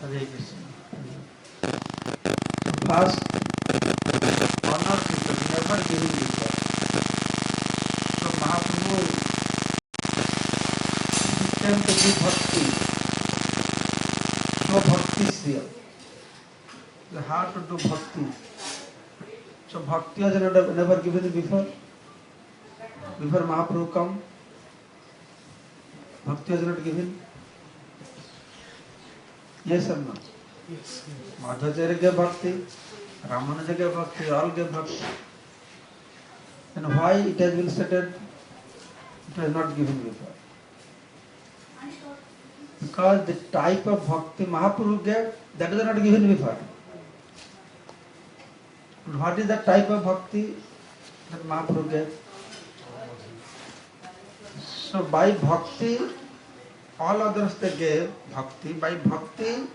Hare Krishna. First, honor people, never giving before. So Mahaprabhu came to give bhakti. No bhakti is real. The heart to do bhakti. So bhakti was never given before. Before Mahaprabhu come, bhakti was not given. Yes or no? Yes. Madhacharya gave bhakti, Ramanuja gave bhakti, all gave bhakti. And why it has been stated? It was not given before. Because the type of bhakti Mahaprabhu gave, that was not given before. And what is the type of bhakti that Mahaprabhu gave? So by bhakti, all others they gave bhakti. By bhakti,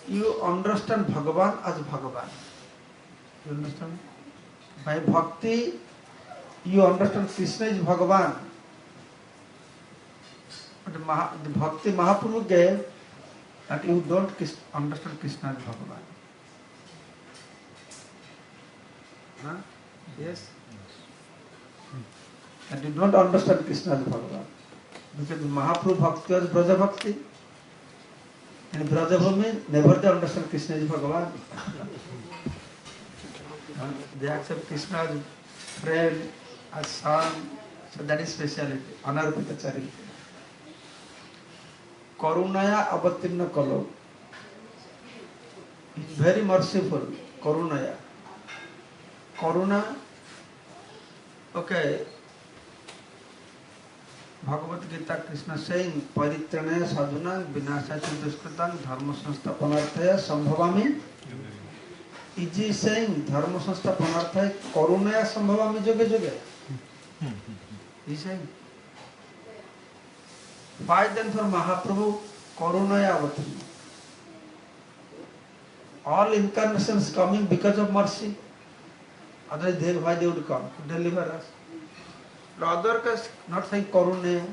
you understand Bhagavan as Bhagavan. You understand? By bhakti, you understand Krishna is Bhagavan. But the bhakti Mahaprabhu gave, that you don't understand Krishna as Bhagavan. Huh? Yes? And you don't understand Krishna as Bhagavan. Because Mahaprabhu bhakti was Braja bhakti. And Braja Bhumi, never they understand Krishna as Bhagavan. They accept Krishna as friend, as son. So that is speciality. Anarpita charity. Karunaya avattinna kalo. It's very merciful. Karunaya. Karuna, okay. Bhagavad Gita Krishna saying, Paritranaya sadhuna vinashacha duskritam dharma sansthapanarthaya sambhavami. Is he saying dharma sansthapanarthaya karunaya sambhavami joge joge? He is saying. Why then for Mahaprabhu karunaya avatina? All incarnations coming because of mercy. Otherwise, why they would come? To deliver us. The other case, not saying karunaya.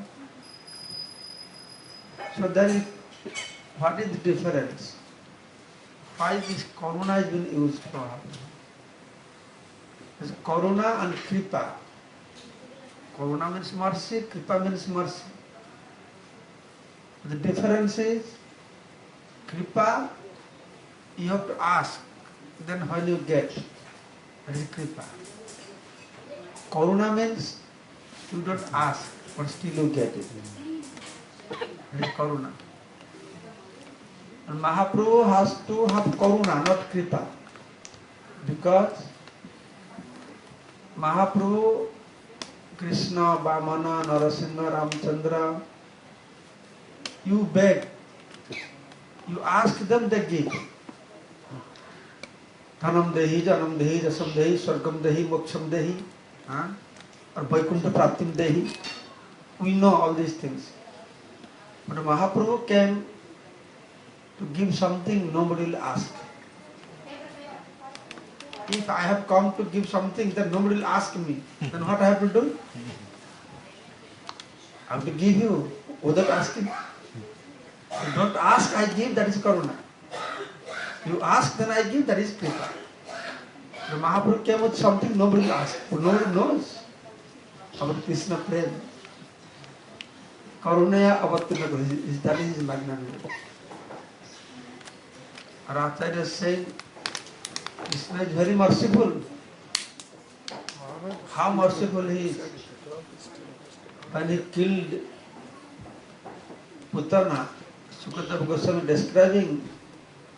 So then, what is the difference? Why this karuna has been used for? There's karuna and kripa. Karuna means mercy, kripa means mercy. The difference is, kripa, you have to ask, then when you get, that is kripa. Karuna means, you don't ask, but still you get it. That is karuna. And Mahaprabhu has to have karuna, not kripa. Because Mahaprabhu, Krishna, Vamana, Narasimha, Ramchandra, you beg, you ask them, they give. Dhanam dehi, janam dehi, jasam dehi, swargam dehi, moksham dehi, or Vaikuntha praptim dehi. We know all these things. But Mahaprabhu came to give something nobody will ask. If I have come to give something that nobody will ask me, then what I have to do? I have to give you without asking. You don't ask, I give, that is karuna. You ask, then I give, that is kripa. The Mahaprabhu came with something nobody will ask, but nobody knows about Krishna prem. Karunaya avattinna, that is his magnanimity. Our Acharya is saying, Krishna is very merciful. How merciful he is. When he killed Putana, Sukadeva Goswami describing,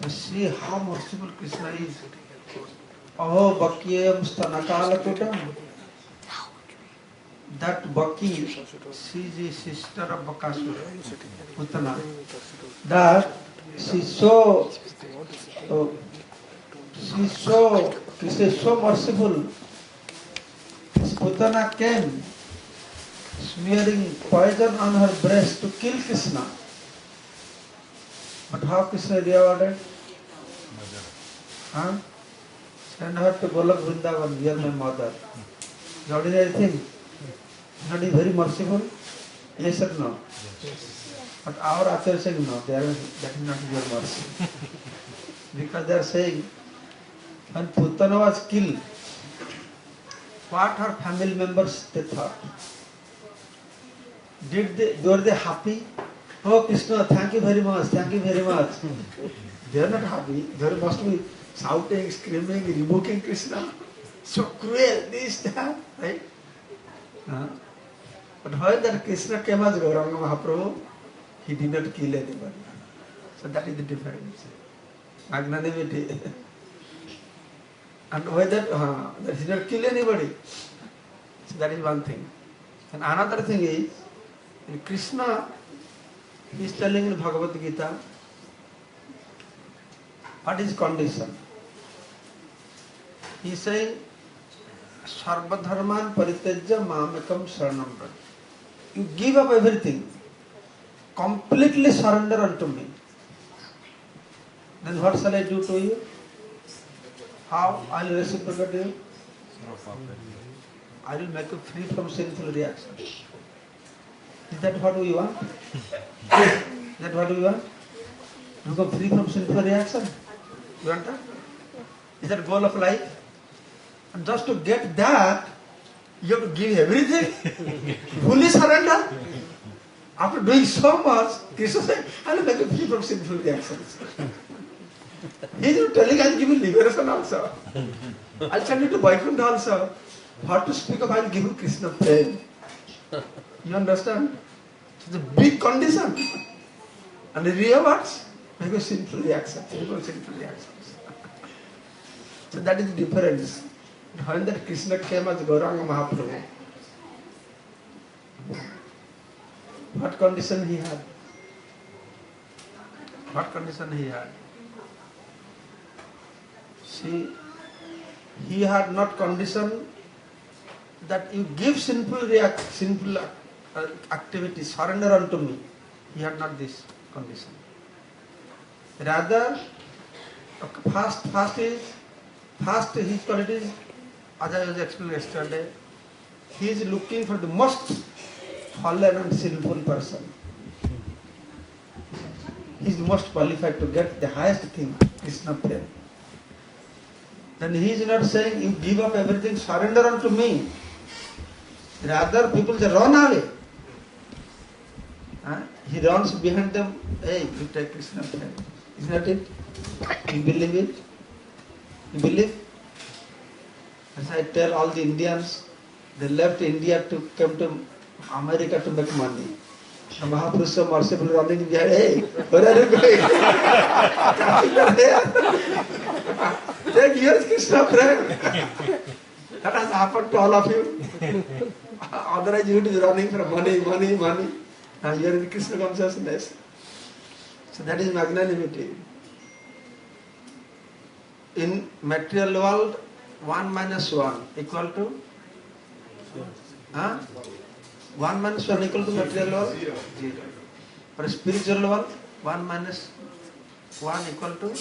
to see how merciful Krishna is. Aho Bakiyam Stanakalakutam. That Baki, she is the sister of Bakasura, Putana. That she is so Krishna is so merciful. This Putana came smearing poison on her breast to kill Krishna. But how Krishna rewarded? Send her to Golok Vrindavan, you are my mother. Is ordinary thing? Not very merciful? Yes or no? But our Acharya is saying, no, that is not your mercy. Because they are saying, when Putana was killed, what her family members they thought? Were they happy? Oh Krishna, thank you very much, thank you very much. They are not happy. They must be shouting, screaming, rebuking Krishna. So cruel, this, that, right? But when that Krishna came as Gauranga Mahaprabhu, he did not kill anybody. So that is the difference. Magnanimity. And whether that he did not kill anybody. So that is one thing. And another thing is, in Krishna, he is telling in Bhagavad Gita, what is condition? He is saying, Sarva dharman paritejya mamekam sharanam braj. You give up everything, completely surrender unto me. Then what shall I do to you? How I will reciprocate you? I will make you free from sinful reaction. Is that what we want? Is that what we want? To become free from sinful reaction? You want that? Is that goal of life? And just to get that, you have to give everything, fully surrender. After doing so much, Krishna said, I will make you free from sinful reactions. He is telling, I will give you liberation also. I will send you to Vaikuntha also. What to speak of, I will give you Krishna pain. You understand? It's a big condition. And the rewards, make you sinful reactions. So that is the difference. When that Krishna came as Gauranga Mahaprabhu, what condition he had? What condition he had? See, he had not condition that you give sinful activity, surrender unto me. He had not this condition. Rather, first his qualities, as I was explaining yesterday, he is looking for the most fallen and sinful person. He is the most qualified to get the highest thing, Krishna prema. Then he is not saying, you give up everything, surrender unto me. Rather, people say, run away. He runs behind them, hey, you take Krishna prema. Isn't that it? You believe it? You believe? As I tell all the Indians, they left India to come to America to make money. The Mahaprabhu so merciful running behind, hey, where are you going? Take yours, Krishna prema. That has happened to all of you. Otherwise you would be running for money. And you are in Krishna consciousness. So that is magnanimity. In material world, 1 minus 1 equal to? 1 minus 1 equal to material world? 0. For spiritual world, 1 minus 1 equal to?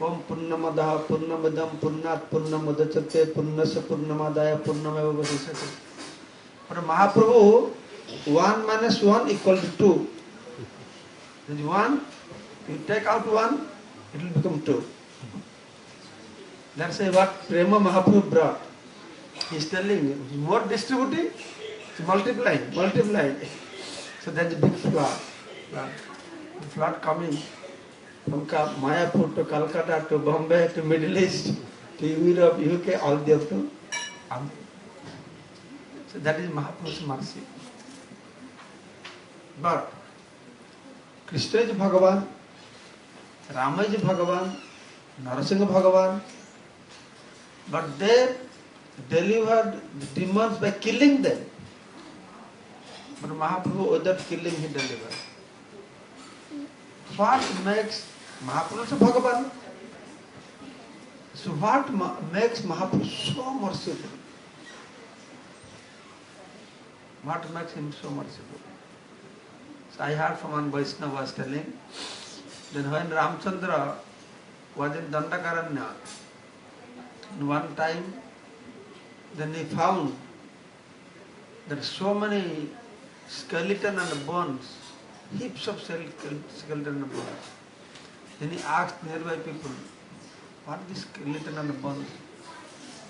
Om Purnamadaha Purnamadam Purnat Purnamudachate Purnasa Purnamadaya Purnameva Vadisate. For Mahaprabhu, 1 minus 1 equal to 2. That is 1, you take out 1, it will become 2. That's what Prema Mahaprabhu brought. He is telling you, more distributing, it's multiplying. So that's a big flood. The flood coming from Mayapur to Calcutta to Bombay to Middle East to Europe, UK, all the up to Amen. So that is Mahaprabhu's mercy. But Krishna is Bhagavan, Rama is Bhagavan, Narasingha Bhagavan, but they delivered the demons by killing them. But Mahaprabhu, without killing, he delivered. What makes Mahaprabhu so Bhagavan? So what makes Mahaprabhu so merciful? What makes him so merciful? So I heard from one Vaishnava was telling that when Ramchandra was in Dandakaranya, one time, then he found that so many skeleton and bones heaps of skeleton and bones. Then he asked nearby people, what is skeleton and bones?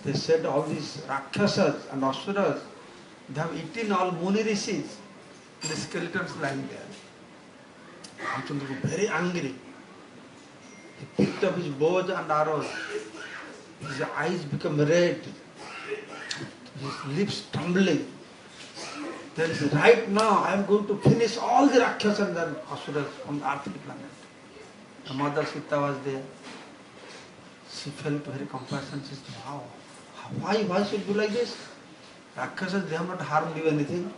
They said all these Rakshasas and Asuras, they have eaten all Muni Rishis. The skeletons lying there. Ramchandra was very angry. He picked up his bows and arrows. His eyes become red. His lips trembling. Then he said, right now I am going to finish all the Rakshasas and Asuras on the earthly planet. The mother Sita was there. She felt very compassionate. She said, wow, why should you do like this? Rakshasas, they have not harmed you anything.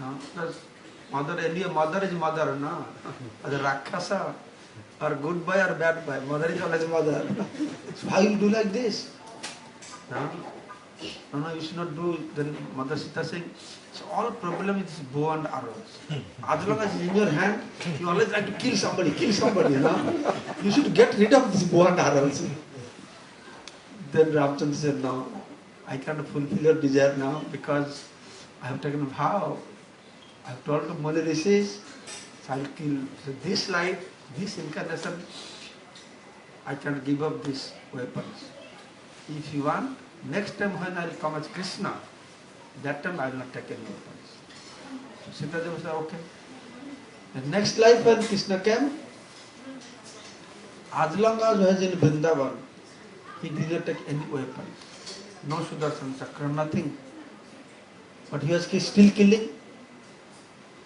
No, because mother is mother, no? As a Rakshasa, or good boy or bad boy, mother is always mother. So why you do like this? No, you should not do. Then Mother Sita saying, so all problem is bow and arrows. As long as it's in your hand, you always like to kill somebody, no? You should get rid of this bow and arrows. Then Ramchandra said, no, I can't fulfill your desire now because I have taken a vow. I have told the Muni Rishis, so I will kill. So this life, this incarnation, I can't give up these weapons. If you want, next time when I will come as Krishna, that time I will not take any weapons. So Sita Devi said, okay. The next life when Krishna came, as long as he was in Vrindavan, he did not take any weapons. No Sudarshan Chakra, nothing. But he was still killing.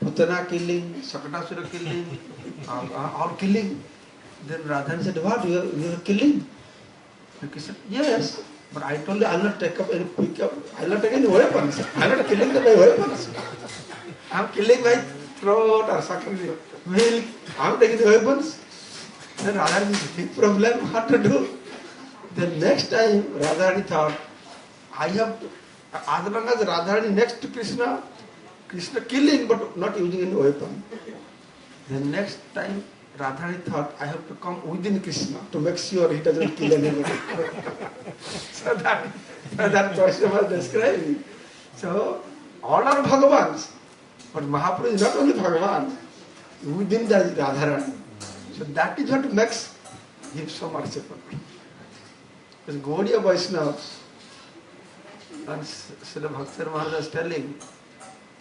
Putana killing, Sakatasura killing, all killing. Then Radhan said, what, you are killing? And Krishna said, yes, but I told you I will not take up any I will not take any weapons. I am not killing them by weapons. I am killing my throat or sucking the milk. I am taking the weapons. Then Radharani said, big problem, what to do? Then next time Radharani thought, I have to, as long as Radharani next to Krishna killing but not using any weapon. Then next time Radharani thought, I have to come within Krishna to make sure he doesn't kill anybody. So that person was describing. So all are Bhagavans, but Mahaprabhu is not only Bhagavan, within the Radharani. So that is what makes him so merciful. Because Gaudiya Vaishnavas, and Srila Bhakti Maharaj is telling,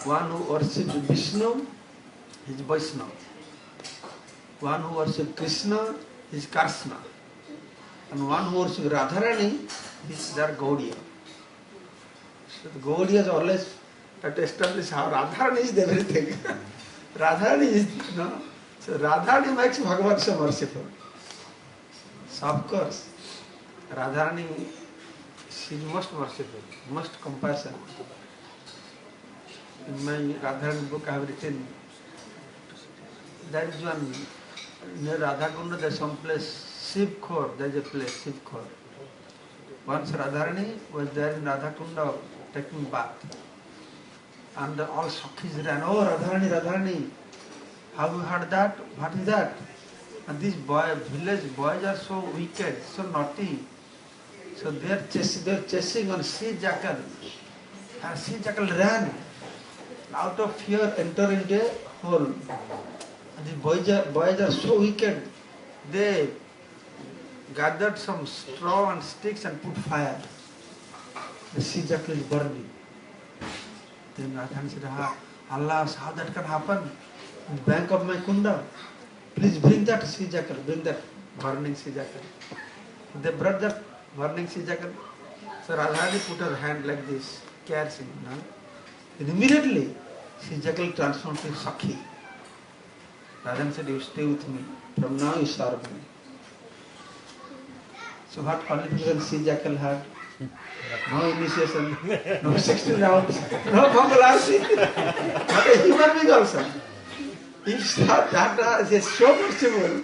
one who worships Vishnu is Vaishnava. One who worships Krishna is Krishna. And one who worships Radharani is their Gaudiya. So the Gaudiya is always to establish how Radharani is everything. Radharani is, so Radharani makes Bhagavan so merciful. So of course, Radharani, she is most merciful, most compassionate. In my Radharani book I have written, there is one, near Radhakunda there is some place, Shivkhor, there is a place, Shivkhor. Once Radharani was there in Radhakunda taking bath. And all Sakhis ran, oh Radharani, Radharani, have you heard that? What is that? And these village boys are so wicked, so naughty. So they are chasing on sea jackal. And sea jackal ran. Out of fear, enter into a hole. And the boys are so wicked. They gathered some straw and sticks and put fire. The sea jackal is burning. Then Radhan said, Allah, how that can happen? In the bank of my kunda. Please bring that sea jackal, bring that burning sea jackal. They brought that burning sea jackal. So Radharani put her hand like this, caressing. Then immediately, sea jackal transformed to Sakhi. Radhan said, you stay with me. From now you serve me. So what qualification sea jackal had? No initiation, no 16 rounds, no Mangalarti. But a human being also. If that is so possible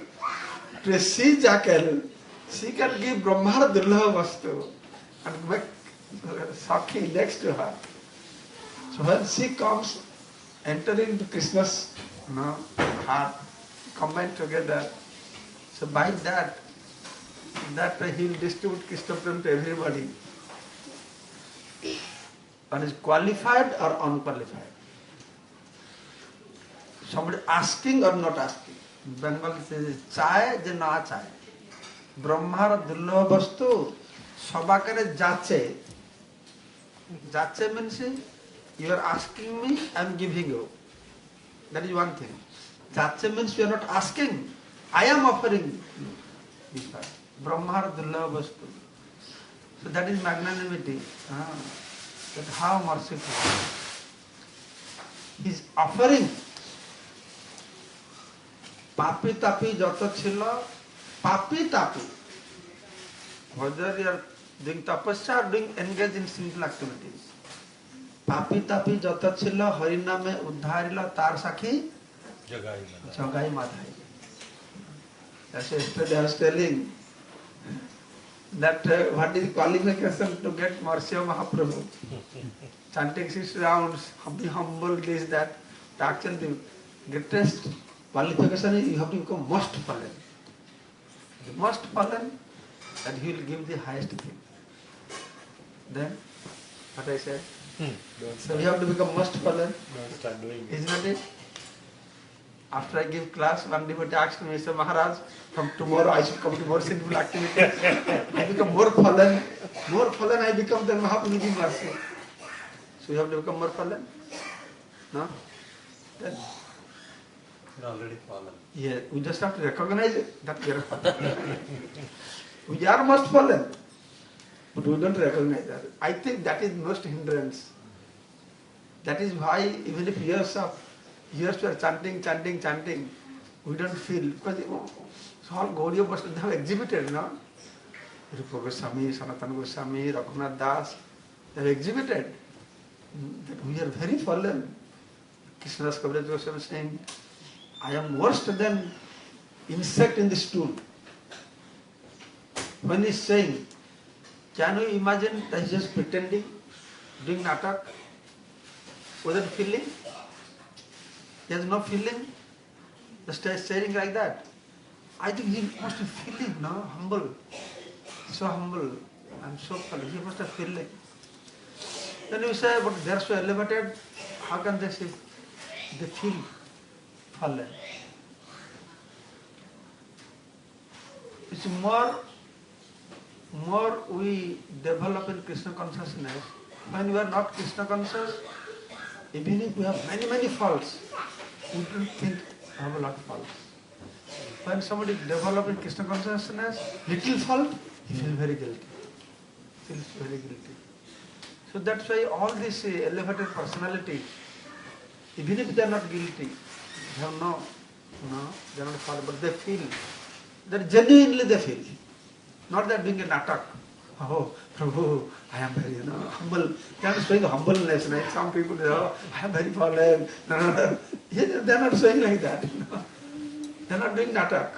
to a sea jackal, she can give Brahmana Durlabha Vastu and make Sakhi next to her. So when she comes, entering into Krishna's heart, combined together, so by that he will distribute Krishna Prem to everybody. One is qualified or unqualified. somebody asking or not asking. Bengal says chai je na chai. Brahmar dullabha vastu sabakare jache. Jache means you are asking me, I am giving you. That is one thing. Jache means you are not asking, I am offering you. Brahmar dullabha vastu. So that is magnanimity. That how merciful. He is offering. Papi tapi joto chilo, papi tapi. Whether you are doing tapasya or doing engage in sinful activities. Papi tapi joto chilo, hariname uddharilo tar sakhi jagai madhai. That's yesterday I was telling that what is qualification to get mercy of Mahaprabhu. Chanting 6 rounds, be humble, this, that. Actually the greatest qualification is you have to become most fallen. The most fallen, and he will give the highest thing. Then, what I said? So you have to become most fallen. Don't start doing it. Isn't it? After I give class, one devotee asked me, Mr. Maharaj, from tomorrow I should come to more sinful activities. I become more fallen I become, then Mahaprabhu give mercy. So you have to become more fallen? No? Then, You're already fallen. yeah, we just have to recognize it, that we are fallen. We are most fallen, but we don't recognize that. I think that is most hindrance. That is why even if years we are chanting, we don't feel, because so all Gaudiya Vaishnavas they have exhibited, no? Rupa Goswami, Sanatana Goswami, Raghunath Das, they have exhibited that we are very fallen. Krishnadas Kaviraj Goswami saying, I am worse than insect in the stool. When he is saying, can you imagine that he is just pretending, doing natak, without feeling? He has no feeling, just saying like that. I think he must be feeling, no? Humble. So humble and so fallen. He must have feeling. Then you say, but they are so elevated, how can they say? They feel fallen. It's more we develop in Krishna consciousness. When we are not Krishna conscious, even if we have many faults, we don't think I have a lot of faults. When somebody develops in Krishna consciousness, little fault, he feels very guilty. So that's why all these elevated personalities, even if they are not guilty, they have they are not fault, but they feel, that genuinely they feel. Not that doing a natak. Oh, Prabhu, I am very, humble. They are not showing humbleness. Right? Some people say, oh, I am very fallen. No. They are not showing like that. They are not doing natak,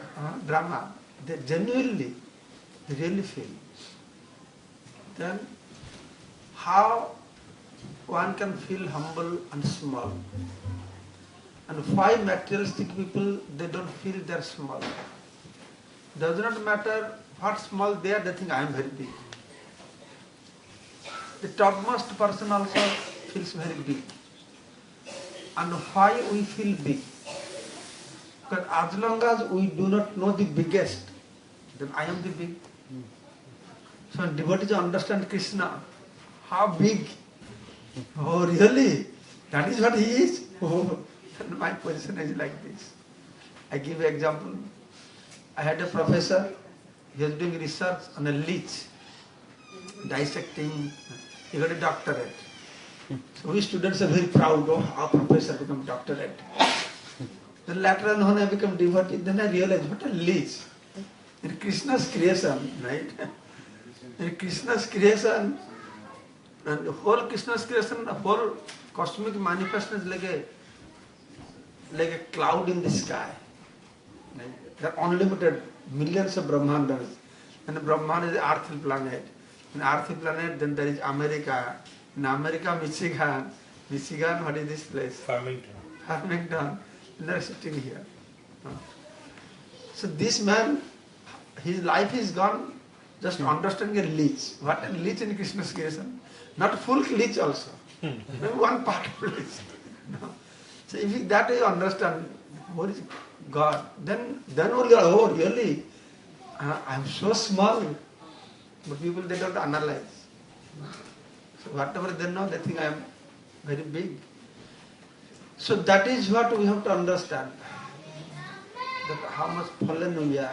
drama. They genuinely, they really feel. Then, how one can feel humble and small? And why materialistic people, they don't feel they are small? Does not matter what small they are, they think I am very big. The topmost person also feels very big. And why we feel big? Because as long as we do not know the biggest, then I am the big. So when devotees understand Krishna, how big? Oh really? That is what he is? Oh, then my position is like this. I give an example. I had a professor, he was doing research on a leech, dissecting, he got a doctorate. So we students are very proud of our professor become doctorate. Then later on when I become devotee, then I realized what a leech. In Krishna's creation, right? In Krishna's creation, and the whole Krishna's creation, the whole cosmic manifestation is like a cloud in the sky. Right? There are unlimited millions of Brahmandas. And Brahman is the earthly planet. In earthly planet, then there is America. In America, Michigan. Michigan, what is this place? Farmington. And they are sitting here. So this man, his life is gone just understanding a leech. What a leech in Krishna's creation. Not full leech also. Maybe one part of leech. No. So if that you understand what is God, then only, oh really, I am so small. But people, they don't analyze. So whatever they know, they think I am very big. So that is what we have to understand. That how much fallen we are.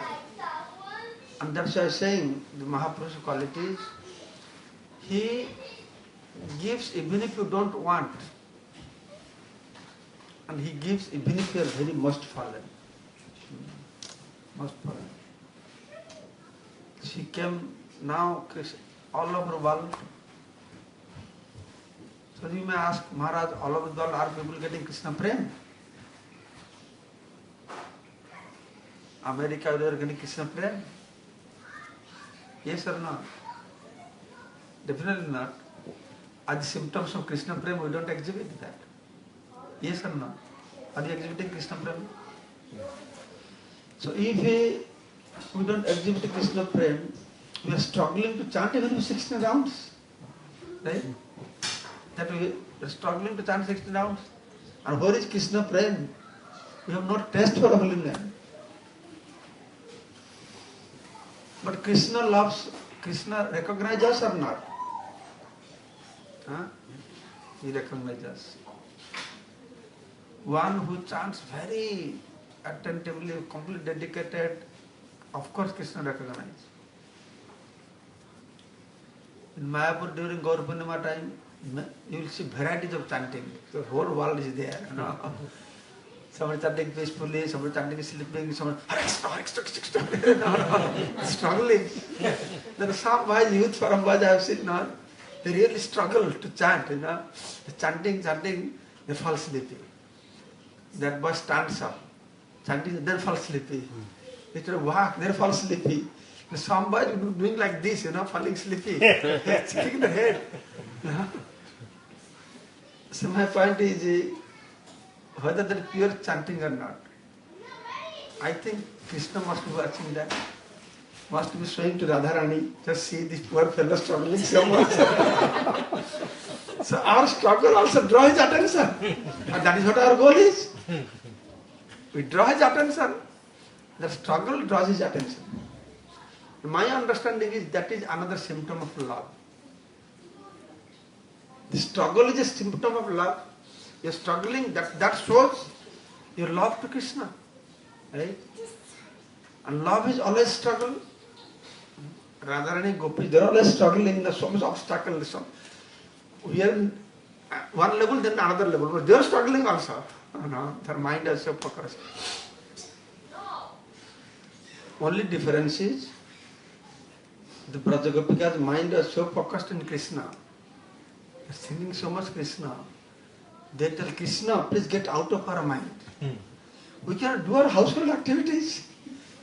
And that's why I am saying the Mahapurush qualities, he gives even if you don't want. And he gives even if you are very most fallen. Most fallen. She came now all over the world. So you may ask, Maharaj, all over the world are people getting Krishna Prem? America, they are getting Krishna Prem? Yes or no? Definitely not. Are the symptoms of Krishna Prem, we don't exhibit that. Yes or no? Are you exhibiting Krishna Prem? So if we don't exhibit Krishna Prem, we are struggling to chant even for 16 rounds. Right? That we are struggling to chant 16 rounds. And where is Krishna Prem? We have no taste for holy name. But Krishna loves, Krishna recognizes us or not? Huh? He recognizes us. One who chants very attentively, completely dedicated, of course Krishna recognizes. In Mayapur during Gaur Purnima time, you will see varieties of chanting. The whole world is there. You know? Somebody chanting peacefully, somebody chanting sleeping, somebody struggling. There are some boys, youth forum boys I have seen now, they really struggle to chant, you know. Chanting, they fall sleepy. That boy stands up, chanting, then fall sleepy. They try to walk, they fall sleepy. Some boys doing like this, you know, falling sleepy, shaking the head. You know? So my point is, whether that is pure chanting or not, I think Krishna must be watching that, must be showing to Radharani, just see this poor fellow struggling so much. So our struggle also draws his attention, and that is what our goal is. We draw his attention, the struggle draws his attention. My understanding is that is another symptom of love. The struggle is a symptom of love. You are struggling, that shows your love to Krishna. Right? And love is always struggle. Radharani, Gopi, they are always struggling, there's so much obstacle. We are in one level, then another level. But they are struggling also. Their mind is so focused. Only difference is the Braja Gopika's mind is so focused in Krishna. They are singing so much Krishna. They tell Krishna, please get out of our mind. We cannot do our household activities.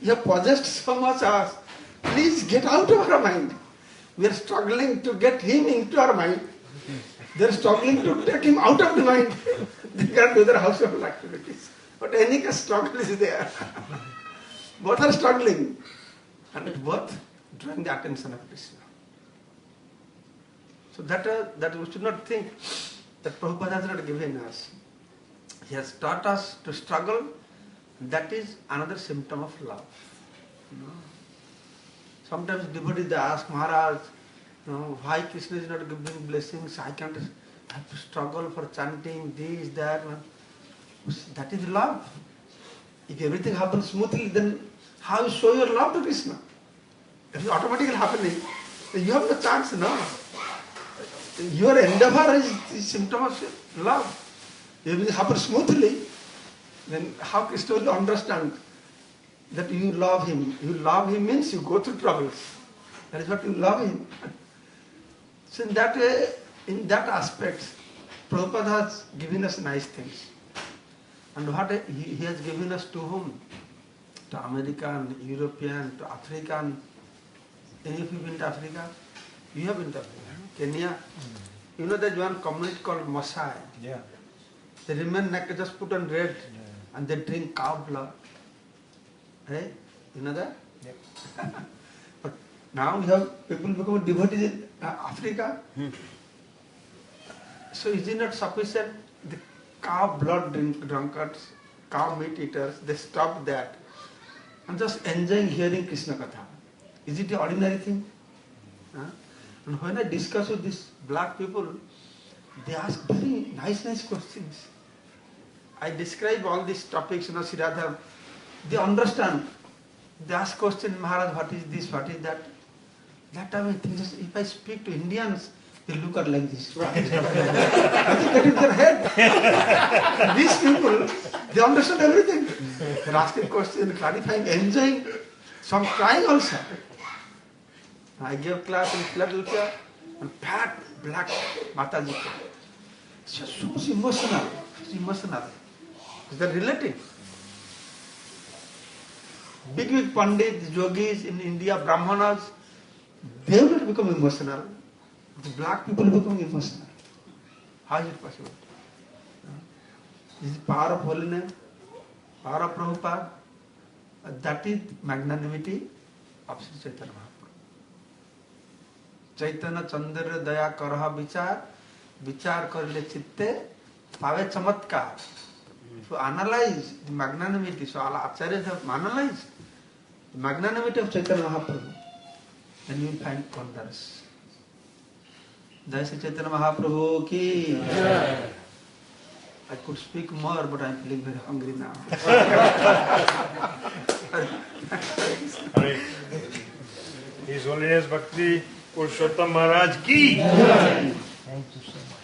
You have possessed so much us. Please get out of our mind. We are struggling to get him into our mind. They are struggling to take him out of the mind. They cannot do their household activities. But any struggle is there. Both are struggling. And both drawing the attention of Krishna. So that we should not think that Prabhupada has not given us. He has taught us to struggle. That is another symptom of love. You know? Sometimes devotees they ask, Maharaj, you know, why Krishna is not giving blessings? I can't have to struggle for chanting this, that. That is love. If everything happens smoothly, then how you show your love to Krishna? If it's automatically happening, then you have no chance, no? Your endeavor is the symptom of love. If it happens smoothly, then how Krishna will understand that you love him? You love him means you go through troubles. That is what you love him. So in that way, in that aspect, Prabhupada has given us nice things. And what he has given us to whom? To American, European, to African. Any of you been to Africa? You have been to Africa. Kenya. You know that one community called Maasai. Yeah. They remain naked, just put on red, and they drink cow blood. Hey, you know that? Yeah. But now we have people become devotees in Africa. So is it not sufficient? cow blood drunkards, cow meat eaters, they stopped that and just enjoying hearing Krishna Katha. Is it an ordinary thing? Huh? And when I discuss with these black people, they ask very nice questions. I describe all these topics, Siddhartha, they understand. They ask questions, Maharaj, what is this, what is that? That time I think, just if I speak to Indians, they look at like this. Nothing get in their head. These people, they understand everything. They're asking questions, clarifying, enjoying, some crying also. I gave class in Philadelphia, and fat black Mataji. It's just so much emotional. It's emotional. They're relating. Big Pandits, yogis in India, Brahmanas, they will not become emotional. The black people become emotional. How is it possible? This is power of holiness, power of Prabhupada. That is magnanimity of Sri Chaitanya Mahaprabhu. Chaitanya Chandra Daya Karaha Vichar, Vichar Karile Chitte, Pave Chamatkar. So analyze the magnanimity. So all acharyas have analyzed the magnanimity of Chaitanya Mahaprabhu. Then you will find wonders. Jai Sri Chaitanya Mahaprabhu ki. Yeah. I could speak more, but I am feeling very hungry now. His Holiness Bhakti Purusottama Maharaj ki. Thank you so much.